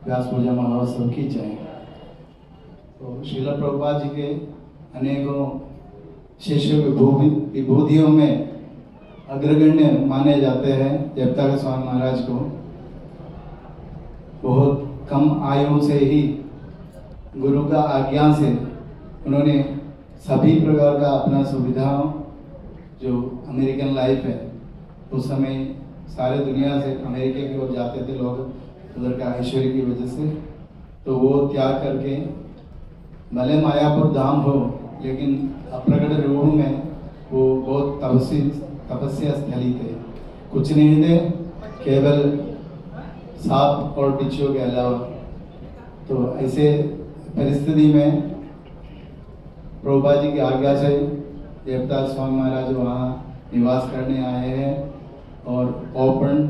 व्यास पूजा महोत्सव की जाए। तो श्रील प्रभुपाद जी के अनेकों शिष्य विभूतियों में अग्रगण्य माने जाते हैं। जयप्रकाश स्वामी महाराज को बहुत कम आयु से ही गुरु का आज्ञा से उन्होंने सभी प्रकार का अपना सुविधाओं जो अमेरिकन लाइफ है, उस समय सारे दुनिया से अमेरिका की ओर जाते थे लोग उधर का ऐश्वर्य की वजह से, तो वो त्याग करके भले मायापुर धाम हो लेकिन अप्रकट रूप में वो बहुत तपस्या स्थली थे। कुछ नहीं थे, केवल सांप और बिच्छू के अलावा। तो ऐसे परिस्थिति में प्रभुपाद जी की आज्ञा से जयप्रकाश स्वामी महाराज वहाँ निवास करने आए हैं और ओपन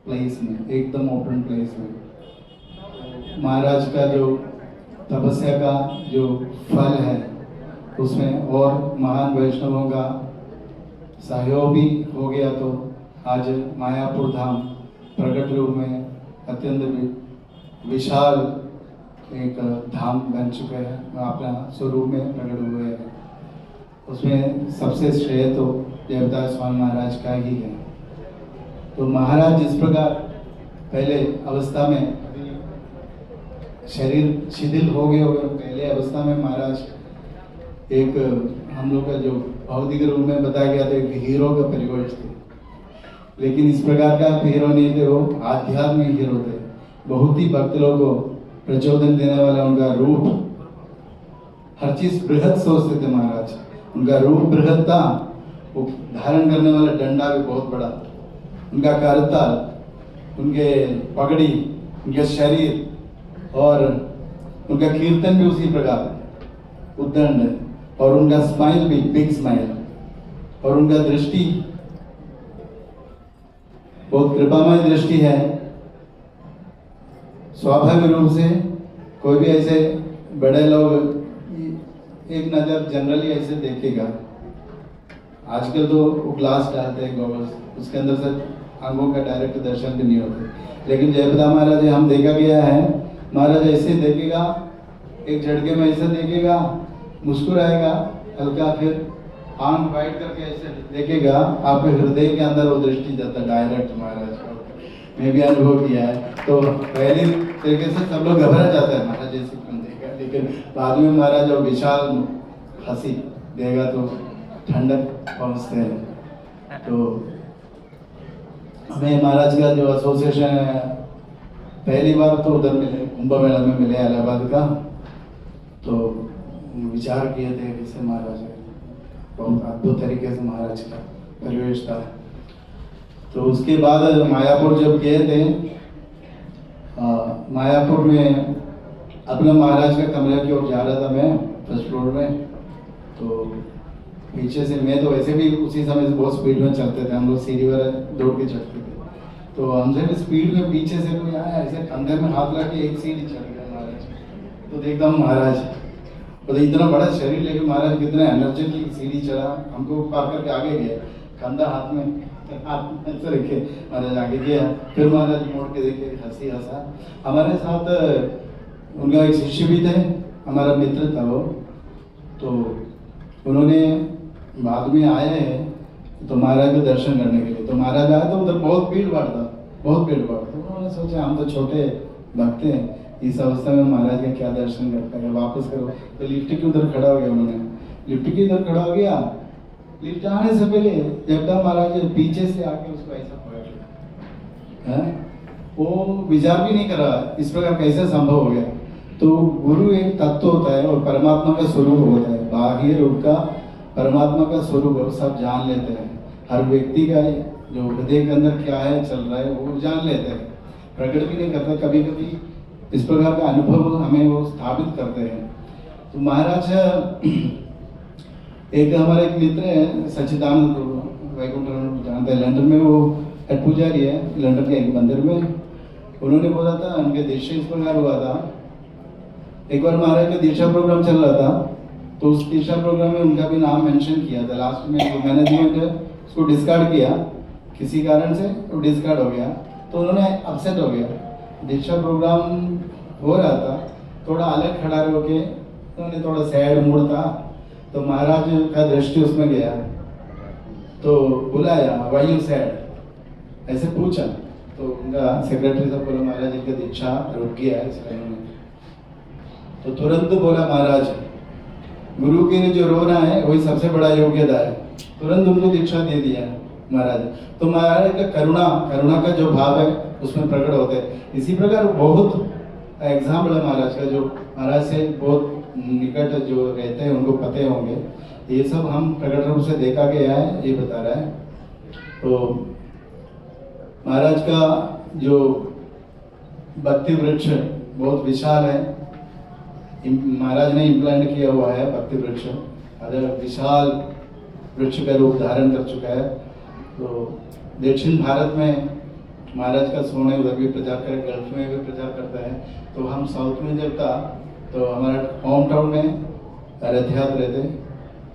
प्लेस में, एकदम ओपन प्लेस में महाराज का जो तपस्या का जो फल है उसमें और महान वैष्णवों का सहयोग भी हो गया। तो आज मायापुर धाम प्रकट रूप में अत्यंत विशाल एक धाम बन चुका है, अपना स्वरूप में प्रकट हुए हैं। उसमें सबसे श्रेय तो जयप्रकाश स्वामी महाराज का ही है। तो महाराज जिस प्रकार पहले अवस्था में शरीर शिथिल हो गए पहले अवस्था में महाराज एक हम लोग का जो भौतिक रूप में बताया गया था एक हीरो का परिवेश थे, लेकिन इस प्रकार का हीरो नहीं थे, वो आध्यात्मिक हीरो थे। बहुत ही भक्त लोगों को प्रचोदन देने वाला उनका रूप, हर चीज बृहद सोचते थे महाराज। उनका रूप बृहद था, वो धारण करने वाला डंडा भी बहुत बड़ा, उनका करताल, उनके पगड़ी, उनके शरीर और उनका कीर्तन भी उसी प्रकार उद्दंड, और उनका स्माइल भी बिग स्माइल, और उनका दृष्टि बहुत कृपामय दृष्टि है। स्वाभाविक रूप से कोई भी ऐसे बड़े लोग एक नज़र जनरली ऐसे देखेगा। आजकल तो वो ग्लास डालते हैं गॉगल्स, उसके अंदर से आंखों का डायरेक्ट दर्शन भी नहीं होते, लेकिन जयप्रदा महाराज हम देखा गया है, महाराज ऐसे देखेगा, एक झटके में ऐसे देखेगा, मुस्कुराएगा हल्का, फिर आंख वाइड करके ऐसे देखेगा, आपके हृदय के अंदर वो दृष्टि जाता डायरेक्ट महाराज का। मैं भी अनुभव किया है। तो पहले तरीके से सब लोग घबरा जाते हैं महाराज जैसे कौन देगा, लेकिन बाद में महाराज जो विशाल हंसी देगा तो ठंडक पहुँचते हैं। तो हमें महाराज का जो एसोसिएशन है, पहली बार तो उधर मिले, कुंभ मेला में मिले इलाहाबाद का, तो विचार किए थे कैसे महाराज बहुत अद्भुत तरीके से महाराज का परिवेश था। तो उसके बाद मायापुर जब गए थे, मायापुर में अपना महाराज का कमरे की ओर जा रहा था मैं फर्स्ट फ्लोर में, तो पीछे से मैं तो वैसे भी उसी समय से बहुत स्पीड में चलते थे, हम लोग सीढ़ी वाला दौड़ के चढ़ते थे, तो हमसे भी स्पीड में पीछे से कोई आया ऐसे कंधे में हाथ लगा के एक सीढ़ी चढ़ गया महाराज। तो देखता हूँ महाराज तो इतना बड़ा शरीर लेके महाराज कितना एनर्जेटिक सीढ़ी चढ़ा, हमको पार करके आगे गया, कंधा हाथ में ऐसे रखे महाराज आगे गया, फिर महाराज मोड़ के देखे हंसी हंसा। हमारे साथ उनका एक शिष्य भी थे, हमारा मित्र था वो, तो उन्होंने बाद में आए हैं तो महाराज के दर्शन करने के लिए। तो महाराज आए तो उधर बहुत भीड़ भाड़ था, बहुत भीड़ भाड़। तो उन्होंने सोचा हम तो छोटे भक्त हैं, इस अवस्था में महाराज का क्या दर्शन कर पाएगा, वापस करो। तो लिफ्ट के उधर खड़ा हो गया, उन्होंने लिफ्ट के उधर खड़ा हो गया, लिफ्ट आने से पहले जब तक महाराज पीछे से आके उसको ऐसा पकड़ लिया, वो विचार भी नहीं करा इस प्रकार कैसे संभव हो गया। तो गुरु एक तत्व होता है और परमात्मा का स्वरूप होता है, बाह्य रूप का परमात्मा का स्वरूप है, सब जान लेते हैं। हर व्यक्ति का जो हृदय के अंदर क्या है चल रहा है वो जान लेते हैं, प्रकट भी नहीं करता। कभी कभी इस प्रकार का अनुभव हमें वो स्थापित करते हैं। तो महाराज एक हमारा एक मित्र है सच्चिदानंद वैकुंठ जानते हैं, लंदन में वो हेड पुजारी है, लंदन के एक मंदिर में। उन्होंने बोला था उनके दीक्षा इस प्रकार हुआ था, एक बार महाराज का दीक्षा प्रोग्राम चल रहा था, तो उस दीक्षा प्रोग्राम में उनका भी नाम मेंशन किया था। लास्ट में जो मैनेजमेंट है उसको डिस्कार्ड किया किसी कारण से, वो डिस्कार्ड हो गया, तो उन्होंने अपसेट हो गया। दीक्षा प्रोग्राम हो रहा था, थोड़ा अलग खड़ा होके उन्होंने थोड़ा सैड मूड था, तो महाराज का दृष्टि उसमें गया, तो बुलाया वाई यू सैड, ऐसे पूछा, तो उनका सेक्रेटरी साहब बोला महाराज जी का दीक्षा रुक गया है इस टाइम में। तो तुरंत बोला महाराज गुरु के लिए जो रोना है वही सबसे बड़ा योग्यता है, तुरंत उनको दीक्षा दे दिया महाराज। तो महाराज का करुणा का जो भाव है उसमें प्रकट होते हैं। इसी प्रकार बहुत एग्जाम्पल है महाराज का, जो महाराज से बहुत निकट जो रहते हैं उनको पते होंगे, ये सब हम प्रकट रूप से देखा गया है, ये बता रहा है। तो महाराज का जो भक्ति वृक्ष बहुत विशाल है, महाराज ने इम्प्लांट किया हुआ है भक्ति वृक्ष, विशाल वृक्ष का रूप धारण कर चुका है। तो दक्षिण भारत में महाराज का सोने उधर भी प्रचार करे, गल्फ में भी प्रचार करता है। तो हम साउथ में जब था तो हमारा होम टाउन में रथ यात्रा रहते,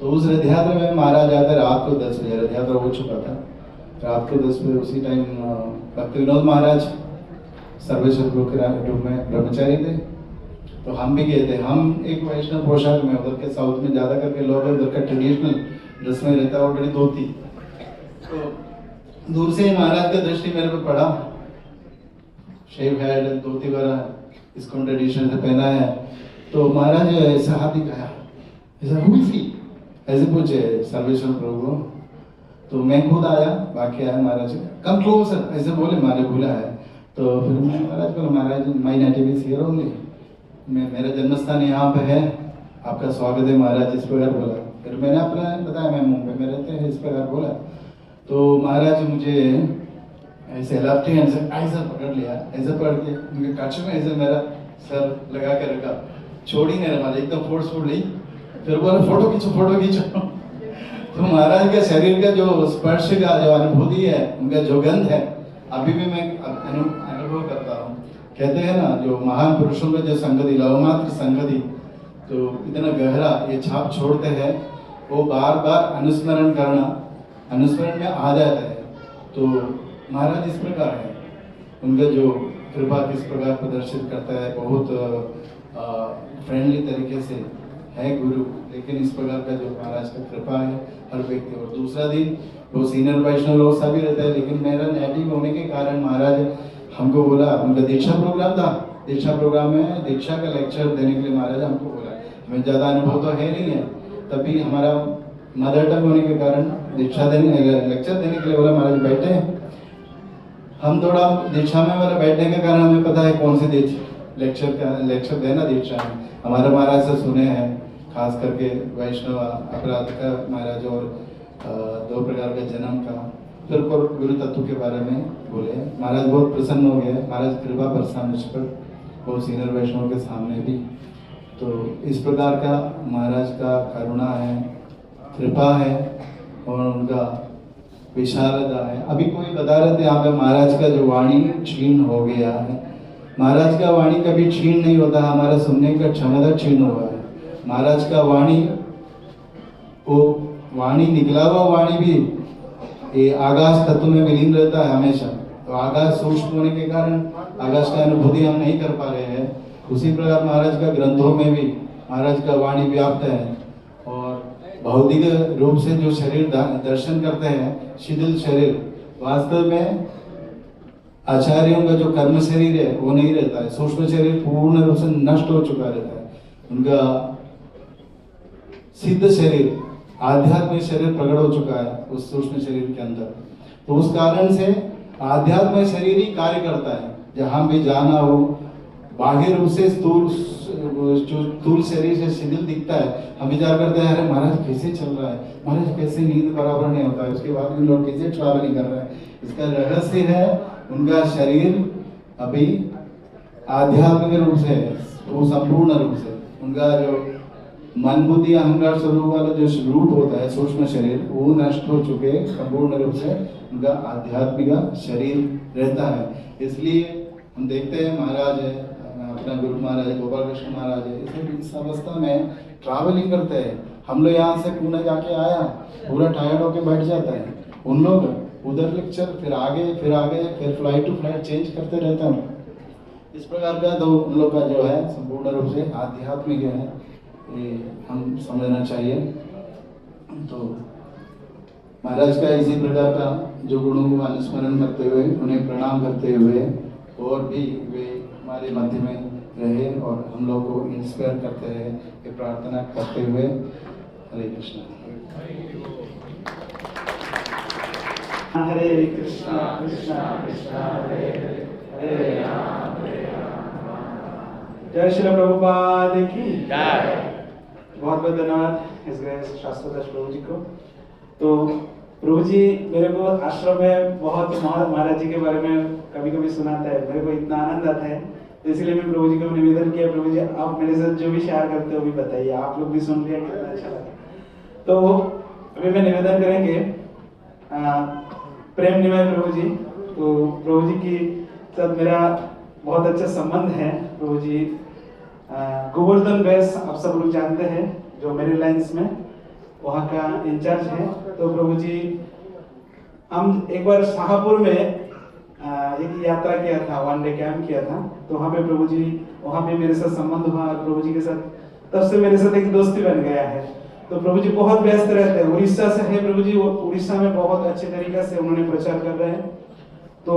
तो उस रथ यात्रा में महाराज आते रात को 10 बजे, रथ यात्रा हो चुका था रात को 10 बजे। उसी टाइम भक्ति विनोद महाराज सर्वेश्वर गुरु के रूप में ब्रह्मचारी थे, तो हम भी गए थे। हम एक वैष्णव पोशाक में, उधर के साउथ में ज्यादा करके लोग उधर का ट्रेडिशनल ड्रेस में रहता है, और बड़ी धोती। तो दूर से ही महाराज का दृष्टि मेरे पे पड़ा, शेव हेड, धोती वाला इसको ट्रेडिशन से पहना है। तो महाराज ऐसा हाथ दिखाया, ऐसा हुई ऐसे पूछे सर्वेश्वर प्रभु। तो मैं खुद आया, बाकी आया महाराज, कम क्लोज ऐसे बोले, मारे भूला है। तो फिर मैं महाराज बोला महाराज my native is here only, मेरा जन्मस्थान यहाँ पे है, आपका स्वागत है महाराज, इस प्रकार बोला। फिर मैंने अपना बताया मैं मुंबई में रहते हैं, इस प्रकार बोला। तो महाराज मुझे ऐसे लेफ्ट हैंड से ऐसा पकड़ लिया, ऐसे पकड़ के उनके कच्छ में ऐसे मेरा सर लगा के रखा, छोड़ ही नहीं रहा, एकदम फोर्सफुली। फिर बोला फोटो खींचो फोटो खींचो। तो महाराज के शरीर का जो स्पर्श का जो अनुभूति है, उनका जो गंध है, अभी भी मैं अनुभव करता हूँ। कहते हैं ना जो महान पुरुषों का जो संगति, लवमात्र संगति, तो इतना गहरा ये छाप छोड़ते हैं, वो बार बार अनुस्मरण करना, अनुस्मरण में आ जाता है। तो महाराज इस प्रकार है, उनका जो कृपा किस प्रकार प्रदर्शित करता है, बहुत फ्रेंडली तरीके से है गुरु, लेकिन इस प्रकार का जो महाराज का कृपा है हर व्यक्ति। और दूसरा दिन वो सीनियर वैष्णव लोग सभी रहता है, लेकिन मेरा नेटिव होने के कारण महाराज हमको बोला, उनका दीक्षा प्रोग्राम था, दीक्षा प्रोग्राम में दीक्षा का लेक्चर देने के लिए महाराज हमको बोला। हमें ज़्यादा अनुभव तो है नहीं है, तभी हमारा मदर टंग होने के कारण दीक्षा देने लेक्चर देने के लिए बोला महाराज बैठे। हम थोड़ा दीक्षा में वाला बैठने के कारण हमें पता है कौन सी लेक्चर देना दीक्षा में। हमारे महाराज से सुने हैं, खास करके वैष्णव अपराध का महाराज, और 2 प्रकार का जन्म का, फिर गुरु तत्व के बारे में बोले। महाराज बहुत प्रसन्न हो गए, महाराज कृपा बरसा मुझ पर, बहुत सीनियर वैष्णव के सामने भी। तो इस प्रकार का महाराज का करुणा है, कृपा है, और उनका विशालता है। अभी कोई बता रहे थे यहाँ पे महाराज का जो वाणी क्षीण हो गया है। महाराज का वाणी कभी क्षीण नहीं होता, हमारा सुनने का क्षमता क्षीण हुआ है। महाराज का वाणी, वो वाणी निकला हुआ वाणी भी ये आकाश तत्व में विलीन रहता है हमेशा। तो आकाश सूक्ष्म होने के कारण आकाश का अनुभूति हम नहीं कर पा रहे हैं। उसी प्रकार महाराज का ग्रंथों में भी महाराज का वाणी व्याप्त है, और भौतिक रूप से जो शरीर दर्शन करते हैं, शिथिल शरीर, वास्तव में आचार्यों का जो कर्म शरीर है वो नहीं रहता है। सूक्ष्म शरीर पूर्ण रूप से नष्ट हो चुका रहता है, उनका सिद्ध शरीर, आध्यात्मिक शरीर प्रकट हो चुका है उस सूक्ष्म शरीर के अंदर। तो उस कारण से आध्यात्मिक शरीर ही कार्य करता है। जहां भी जाना हो, बाह्य रूप से स्थूल शरीर से शिथिल दिखता है, हम विचार करते हैं अरे महाराज कैसे चल रहा है, महाराज कैसे नींद बराबर नहीं होता है, उसके बाद भी लोग कैसे ट्रैवलिंग कर रहे हैं। इसका रहस्य है उनका शरीर अभी आध्यात्मिक रूप से, वो संपूर्ण रूप से, उनका जो मन बुद्धि अहंकार स्वरूप वाला जो रूप होता है सूक्ष्म शरीर, वो नष्ट हो चुके, संपूर्ण रूप से उनका आध्यात्मिक शरीर रहता है। इसलिए हम देखते हैं महाराज है, अपना गुरु महाराज है, गोपाल कृष्ण महाराज है, इस अवस्था में ट्रैवलिंग करते हैं। हम लोग यहाँ से पुणे जाके आया, पूरा टायर्ड होके बैठ जाता है, उन लोग उधर लेक्चर, फिर आगे फिर फ्लाइट टू फ्लाइट चेंज करते रहते हैं। इस प्रकार का तो उन लोग का जो है संपूर्ण रूप से आध्यात्मिक है, ये हम समझना चाहिए। तो महाराज का इसी प्रकार का जो गुणों को अनुस्मरण करते हुए, उन्हें प्रणाम करते हुए, और भी वे हमारे मध्य में रहे और हम लोग को इंस्पायर करते रहे, ये प्रार्थना करते हुए हरे कृष्ण। हरे कृष्णा कृष्णा कृष्णा हरे हरे, हरे राम हरे राम। जय श्री प्रभुपाद की जय। बहुत बहुत धन्यवाद इस गए शास्त्रदास प्रभु जी को। तो प्रभु जी मेरे को आश्रम में बहुत महाराज जी के बारे में कभी कभी सुनाता है, मेरे को इतना आनंद आता है, तो इसलिए मैं प्रभु जी को निवेदन किया, प्रभु जी आप मेरे साथ जो भी शेयर करते हो भी बताइए, आप लोग भी सुन लिया, कितना अच्छा लगा। तो अभी मैं निवेदन करेंगे प्रेम निवाय प्रभु जी। तो प्रभु जी की साथ मेरा बहुत अच्छा संबंध है। प्रभु जी गोवर्धन बेस आप सब लोग जानते हैं, जो मेरे लाइन्स में वहाँ का इंचार्ज है। तो प्रभु जी हम एक बार शाहपुर में एक यात्रा किया था, वन डे कैंप किया था, तो वहाँ पे प्रभु जी, वहाँ पे मेरे साथ संबंध हुआ और प्रभु जी के साथ तब से मेरे साथ एक दोस्ती बन गया है। तो प्रभु जी बहुत व्यस्त रहते हैं, उड़ीसा से है प्रभु जी, वो उड़ीसा में बहुत अच्छे तरीके से उन्होंने प्रचार कर रहे हैं, तो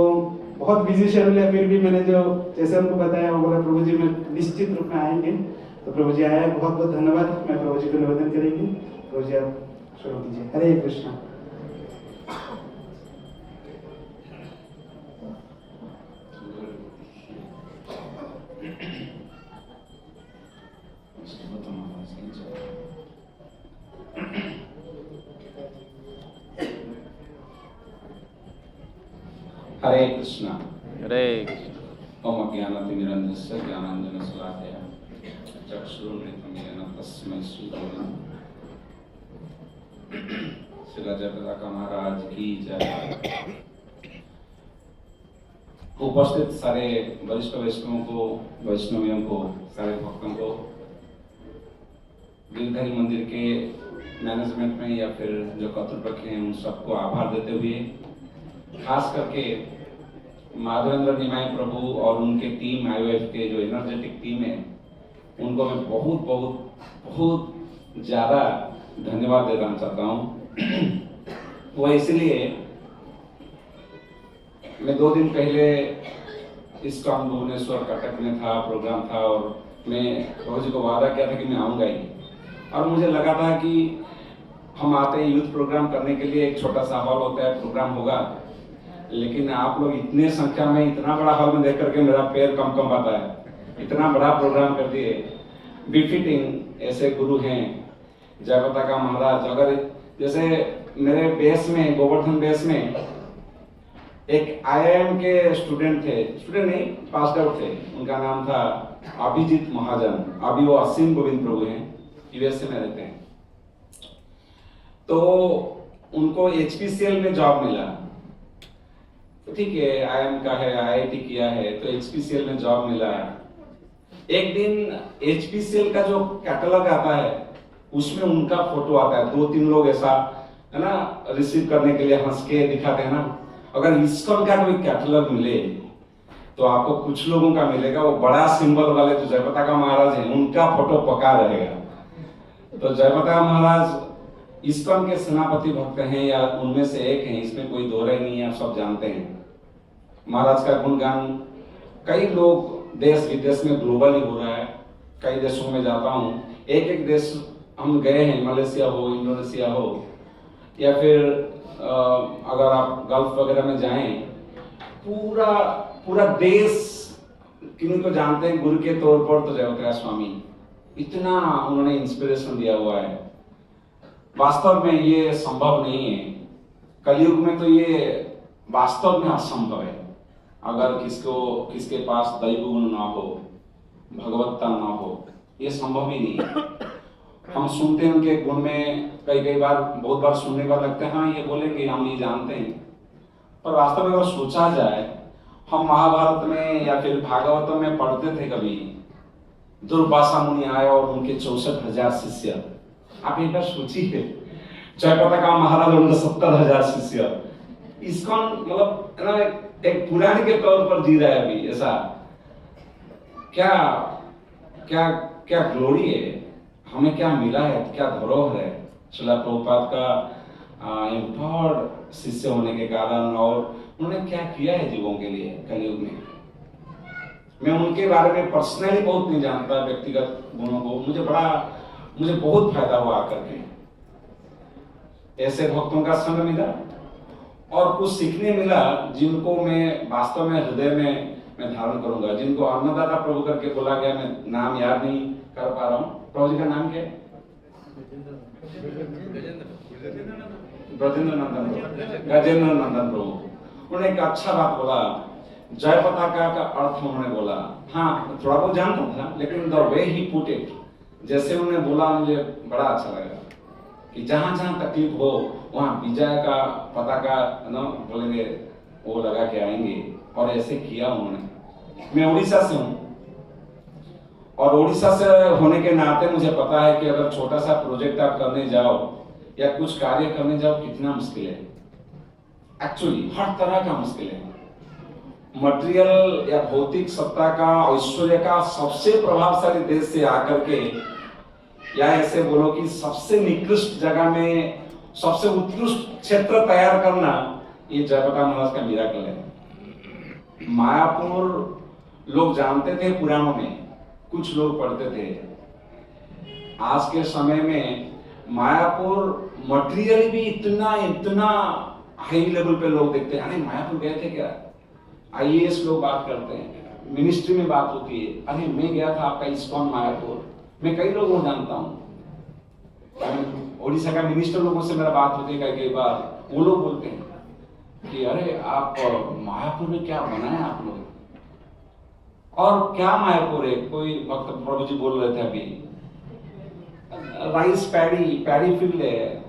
बहुत बिजी शेड्यूल है, फिर भी मैंने जो जैसे उनको बताया वो बोला प्रभु जी मैं निश्चित रूप में आएंगे। तो प्रभु जी आए, बहुत बहुत धन्यवाद। मैं प्रभु जी को निवेदन करेंगे, प्रभु जी आप शुरू कीजिए। हरे कृष्णा। हरे कृष्णा। हरे कृष्ण। ओम अज्ञानातिमिरन्धस्य ज्ञानाञ्जनशलाकया चक्षुरुन्मिलितं येन तस्मै श्रीगुरवे श्री जगन्नाथ महाराज की जय। उपस्थित सारे वरिष्ठ वैष्णवों को, वैष्णवियों को, सारे भक्तों को, गिरधरी मंदिर के मैनेजमेंट में या फिर जो कर्तृपक्ष हैं उन सबको आभार देते हुए, खास करके माधवेंद्र निमाई प्रभु और उनके टीम आईओएफ के जो एनर्जेटिक टीम है, उनको मैं बहुत बहुत बहुत ज़्यादा धन्यवाद देना चाहता हूँ। वो इसलिए मैं 2 दिन पहले इस्कॉन भुवनेश्वर कटक में था, प्रोग्राम था, और मैं प्रभु जी को वादा किया था कि मैं आऊँगा ही, और मुझे लगा था कि हम आते हैं यूथ प्रोग्राम करने के लिए, एक छोटा सा हॉल होता है, प्रोग्राम होगा, लेकिन आप लोग इतने संख्या में इतना बड़ा हॉल में देख करके मेरा पैर कम आता है। इतना बड़ा प्रोग्राम कर दिए, बिफिटिंग ऐसे गुरु हैं जयपता का महाराज। अगर जैसे मेरे बेस में, गोवर्धन बेस में एक आईआईएम के स्टूडेंट थे, स्टूडेंट नहीं पास आउट थे, उनका नाम था अभिजीत महाजन। अभी वो असीम गोविंद प्रभु हैं, यूएसए में रहते हैं। तो उनको एचपीसीएल में जॉब मिला, तो ठीक है, आईएम का है, आईआईटी किया है, तो एचपीसीएल में जॉब मिला। एक दिन एचपीसीएल का जो कैटलॉग आता है उसमें उनका फोटो आता है, 2-3 लोग ऐसा है ना रिसीव करने के लिए हंस के दिखाते हैं ना। अगर इस्कॉन का कोई कैटलॉग मिले तो आपको कुछ लोगों का मिलेगा, वो बड़ा सिंबल वाले जो जयपता का महाराज है उनका फोटो पक्का रहेगा। तो जयपता महाराज इस्कॉन के सेनापति भक्त हैं या उनमें से एक हैं, इसमें कोई दो राय नहीं है, आप सब जानते हैं। महाराज का गुणगान कई लोग देश विदेश में ग्लोबली हो रहा है। कई देशों में जाता हूँ, एक देश हम गए हैं, मलेशिया हो, इंडोनेशिया हो, या फिर अगर आप गल्फ वगैरह में जाएं, पूरा देश किन्हीं को जानते हैं गुरु के तौर पर, तो जयवंतराय स्वामी इतना उन्होंने इंस्पिरेशन दिया हुआ है। वास्तव में ये संभव नहीं है, कलयुग में तो ये वास्तव में असंभव है। अगर किसके पास दैव गुण ना हो, भगवत्ता ना हो, ये संभव ही नहीं है। हम सुनते हैं उनके गुण में, कई बार बहुत बार सुनने के बाद लगता है हाँ ये बोलेंगे, हम ये जानते हैं, पर वास्तव में अगर सोचा जाए, हम महाभारत में या फिर भागवत में पढ़ते थे कभी, दुर्वासा मुनि आए और उनके 64,000 शिष्य। आप एक बार सोचिए, जयपता का महाराज उनके 70,000 शिष्य। इस्कॉन मतलब एक पुराण के तौर पर जी रहा है अभी ऐसा। क्या क्या क्या ग्लोरी है, हमें क्या मिला है, क्या धरोहर है श्रील प्रभुपाद का एम्पावर्ड शिष्य होने के कारण, और उन्होंने क्या किया है जीवों के लिए कलयुग में। मैं उनके बारे में पर्सनली बहुत नहीं जानता, व्यक्तिगत गुणों को। मुझे बहुत फायदा हुआ आकर के, ऐसे भक्तों का संग मिला और कुछ सीखने मिला जिनको मैं वास्तव में हृदय में मैं धारण करूंगा। जिनको अन्नदाता प्रभु करके बोला गया, मैं नाम याद नहीं कर पा रहा हूँ। प्रभु जी का नाम क्या है? ब्रजेंद्र नंदन प्रभु, गजेंद्र नंदन प्रभु। उन्होंने एक अच्छा बात बोला, जय पताका का अर्थ उन्होंने बोला। हाँ, थोड़ा बहुत जानता था, लेकिन the way he put it, जैसे उन्होंने बोला मुझे बड़ा अच्छा लगा कि जहां जहां तकलीफ हो वहां विजय का पताका न बोलेंगे वो लगा के आएंगे, और ऐसे किया उन्होंने। मैं उड़ीसा से हूं, और उड़ीसा से होने के नाते मुझे पता है कि अगर छोटा सा प्रोजेक्ट आप करने जाओ या कुछ कार्य करने जाओ कितना मुश्किल है। एक्चुअली हर तरह का मुश्किल है। मटेरियल या भौतिक सत्ता का, ऐश्वर्य का सबसे प्रभावशाली देश से आकर के, या ऐसे बोलो कि सबसे निकृष्ट जगह में सबसे उत्कृष्ट क्षेत्र तैयार करना, ये जयप्रकाश महाराज का मिराकल है। मायापुर लोग जानते थे पुराणों में, कुछ लोग पढ़ते थे। आज के समय में मायापुर मटेरियल भी इतना हाई लेवल पे लोग देखते हैं। अरे मायापुर गए थे क्या? आईएएस लोग बात करते हैं, मिनिस्ट्री में बात होती है, अरे मैं गया था आपका इस्कॉन मायापुर। मैं कई लोगों को जानता हूँ, ओडिशा का मिनिस्टर लोगों से मेरा बात होती है कई बार। वो लोग बोलते हैं कि अरे आप मायापुर में क्या बनाए आप लोग, और क्या मायापुर है। कोई भक्त प्रभु जी बोल रहे थे अभी, राइस पैडी फील्ड है,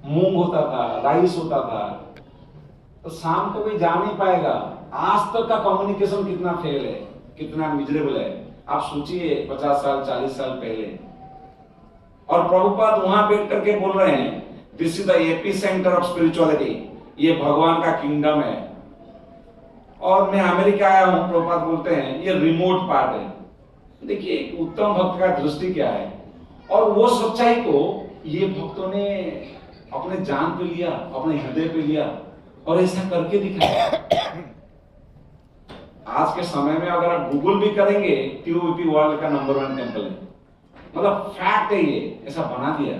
मूंग होता था, राइस होता था, तो शाम को भी जा नहीं पाएगा। आज तक का कम्युनिकेशन कितना फेल है, कितना मिजरेबल है, आप सोचिए 50 साल 40 साल पहले। और प्रभुपाद वहां बैठ करके बोल रहे हैं, this is the AP centre of spirituality, ये भगवान का किंगडम है। और मैं अमेरिका आया हूं, प्रभुपाद बोलते हैं ये रिमोट पार्ट है। देखिए एक उत्तम भक्त का दृष्टि क्या है, और वो सच्चाई को ये भक्तों ने अपने जान पे लिया, अपने हृदय पे लिया, और ऐसा करके दिखाया। आज के समय में अगर आप गूगल भी करेंगे, टीओपी वर्ल्ड का नंबर 1 टेंपल है, मतलब फैक्ट है ये, ऐसा बना दिया।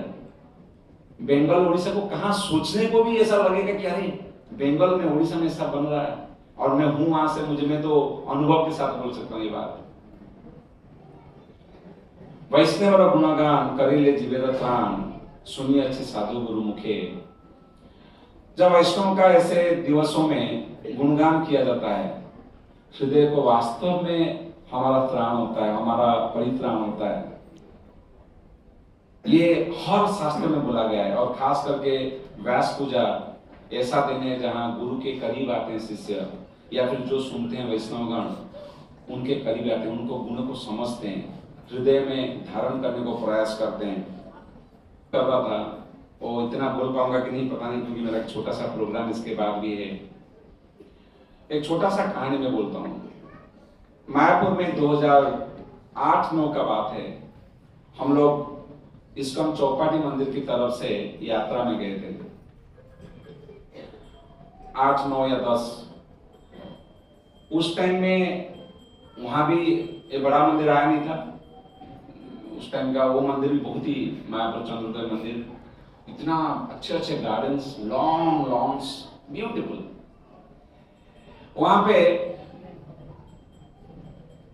बंगाल उड़ीसा को कहां सोचने को भी ऐसा लगेगा कि अरे बंगाल में उड़ीसा में ऐसा बन रहा है, और मैं हूं वहां से, मैं तो अनुभव के साथ बोल सकता हूं ये बात। वैष्णव गुणगान करेले जीवेर त्राण, सुनिए अच्छे साधु गुरु मुखे। जब वैष्णव का ऐसे दिवसों में गुणगान किया जाता है, हृदय को वास्तव में हमारा त्राण होता है, हमारा परित्राण होता है। ये हर शास्त्र में बोला गया है, और खास करके व्यास पूजा ऐसा दिन है जहां गुरु के करीब आते हैं शिष्य, या फिर जो सुनते हैं वैष्णवगण उनके करीब आते हैं, उनको गुणों को समझते हैं, हृदय में धारण करने को प्रयास करते हैं। कर रहा था वो इतना बोल पाऊंगा कि नहीं पता नहीं, क्योंकि मेरा एक छोटा सा प्रोग्राम इसके बाद भी है। एक छोटा सा कहानी में बोलता हूँ। मायापुर में 2008-9 का बात है, हम लोग इस्कॉन चौपाटी मंदिर की तरफ से यात्रा में गए थे, 8, 9 या 10। उस टाइम में वहां भी ये बड़ा मंदिर आया नहीं था। उस टाइम का वो मंदिर भी बहुत ही, मायापुर चंद्रोदय मंदिर, इतना अच्छे गार्डन्स, लॉन्ग लॉन्स, ब्यूटीफुल। वहां पे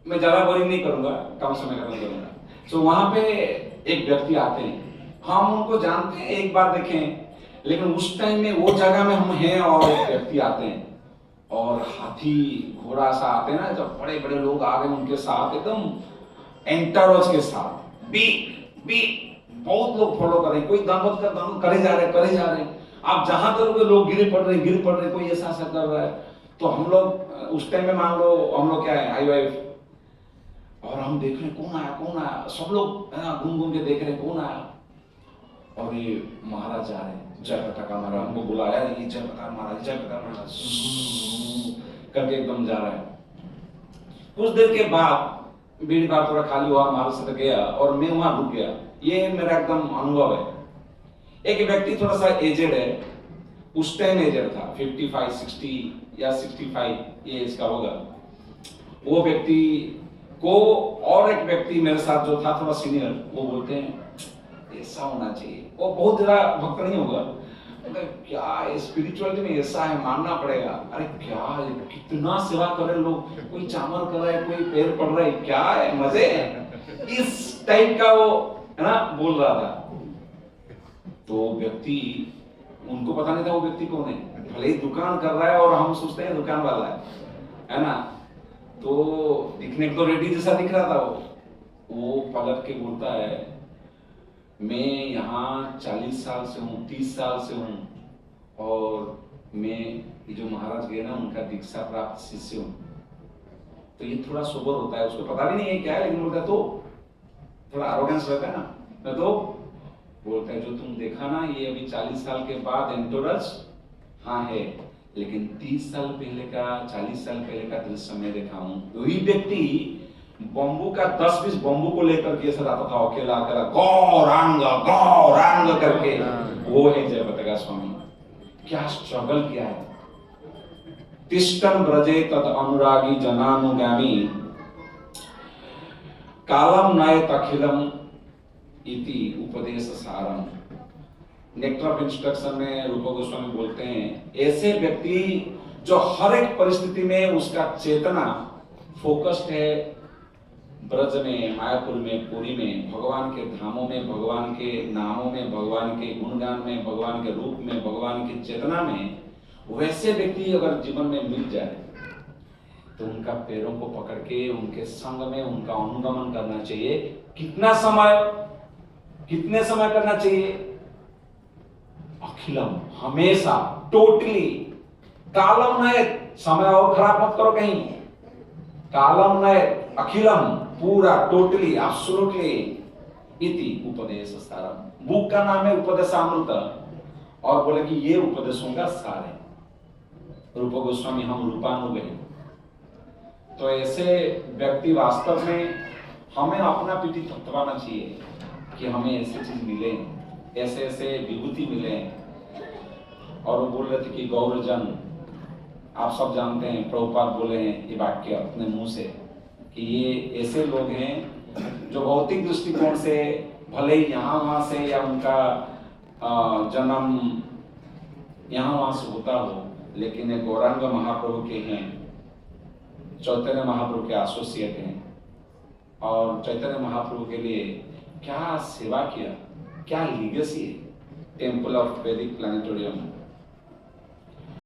मैं ज्यादा बोरिंग नहीं करूंगा, कम समय खत्म करूंगा। तो वहां पे एक व्यक्ति आते हैं, हम उनको जानते हैं, एक बार देखें, लेकिन उस टाइम में वो जगह में हम हैं और एक व्यक्ति आते हैं, और हाथी घोड़ा सा आते हैं ना, जब बड़े बड़े लोग आ गए उनके साथ, एकदम एंटरवर्स के साथ, बीट बहुत लोग फॉलो कर रहे हैं, कोई दंड करे जा रहे। आप जहां तक लोग गिर पड़ रहे, कोई ऐसा कर रहा है। तो हम लोग उस टाइम में मान लो हम लोग क्या है, आई वाइफ, और हम देख रहे कौन आया, सब लोग घूम के देख रहे कौन आया, और ये महाराज जा रहे हैं, जय पताका महाराज, हमको बुलाया, ये जय पताका महाराज करके एकदम जा रहा है। कुछ देर के बाद भीड़ भाड़ थोड़ा खाली हुआ, महाराष्ट्र तक गया और मैं वहां रुक गया। ये मेरा एकदम अनुभव है। एक व्यक्ति थोड़ा सा एजेड है, उस टाइम एजेड था, 55, 60 या 65 ये इसका होगा। वो व्यक्ति को और एक व्यक्ति मेरे साथ जो था थोड़ा सीनियर, वो बोलते हैं ऐसा होना चाहिए। वो बहुत ज्यादा भक्त नहीं होगा, क्या स्पिरिचुअलिटी में ऐसा है, मानना पड़ेगा। अरे क्या कितना सेवा करे लोग, कोई चामर कर रहा है, कोई पैर पड़ रहा है, क्या है, मजे है, इस टाइप का वो है ना बोल रहा था। तो व्यक्ति, उनको पता नहीं था वो व्यक्ति कौन है, भले ही दुकान कर रहा है और हम सोचते हैं दुकान वाला है ना। तो दिखने को तो रेड्डी जैसा दिख रहा था। वो पलट के बोलता है मैं यहाँ 40 साल से हूँ, 30 साल से हूँ और मैं ये जो महाराज गए ना उनका दीक्षा प्राप्त शिष्य हूँ। तो ये थोड़ा सोबर होता है, उसको पता भी नहीं है क्या है, लेकिन बोलता है तो थोड़ा एरोगेंस रहता है ना। तो बोलता है जो तुम देखा ना ये अभी 40 साल के बाद एंटोरस हाँ है, लेकिन 30 साल पहले का 40 साल पहले का दृश्य मैं देखा हूँ। वही व्यक्ति बम्बू का 10-20 बम्बू को लेकर के ऐसा जाता था अकेला अकेला, गौरांग करके। वो है जयपताका स्वामी। क्या स्ट्रगल किया है। तिष्ठन् ब्रजे तद अनुरागी जनानुगामी कालम नयत अखिलम इति उपदेश सारम। नेक्टर ऑफ इंस्ट्रक्शन में रूप गोस्वामी बोलते हैं ऐसे व्यक्ति जो हर एक परिस्थिति में उसका चेतना फोकस्ड है ब्रज में, मायापुर में, पुरी में, भगवान के धामों में, भगवान के नामों में, भगवान के गुणगान में, भगवान के रूप में, भगवान की चेतना में, वैसे व्यक्ति अगर जीवन में मिल जाए तो उनका पैरों को पकड़ के उनके संग में उनका अनुगमन करना चाहिए। कितना समय, कितने समय करना चाहिए? अखिलम, हमेशा, टोटली। कालम नय, समय और खराब मत करो कहीं। कालम नय, अखिलम, पूरा, टोटली, एब्सोल्युटली। इति उपदेश सारम। बुक का नाम है उपदेशामृत और बोले कि ये उपदेशों का सार है। रूप गोस्वामी हम रूपानुग हैं। तो ऐसे व्यक्ति वास्तव में हमें अपना पीठी थपथपाना चाहिए कि हमें ऐसे चीज मिले, ऐसे ऐसे विभूति मिले। और वो बोल रहे थे कि गौरजन, आप सब जानते हैं प्रभुपाद बोले हैं ये वाक्य अपने मुंह से कि ये ऐसे लोग हैं जो भौतिक दृष्टिकोण से भले ही यहाँ वहां से या उनका जन्म यहाँ वहां से होता हो, लेकिन ये गौरांग महाप्रभु के हैं, चैतन्य महाप्रभु के एसोसिएट हैं और चैतन्य महाप्रभु के लिए क्या सेवा किया, क्या लीगेसी है। टेम्पल ऑफ वैदिक प्लानिटोरियम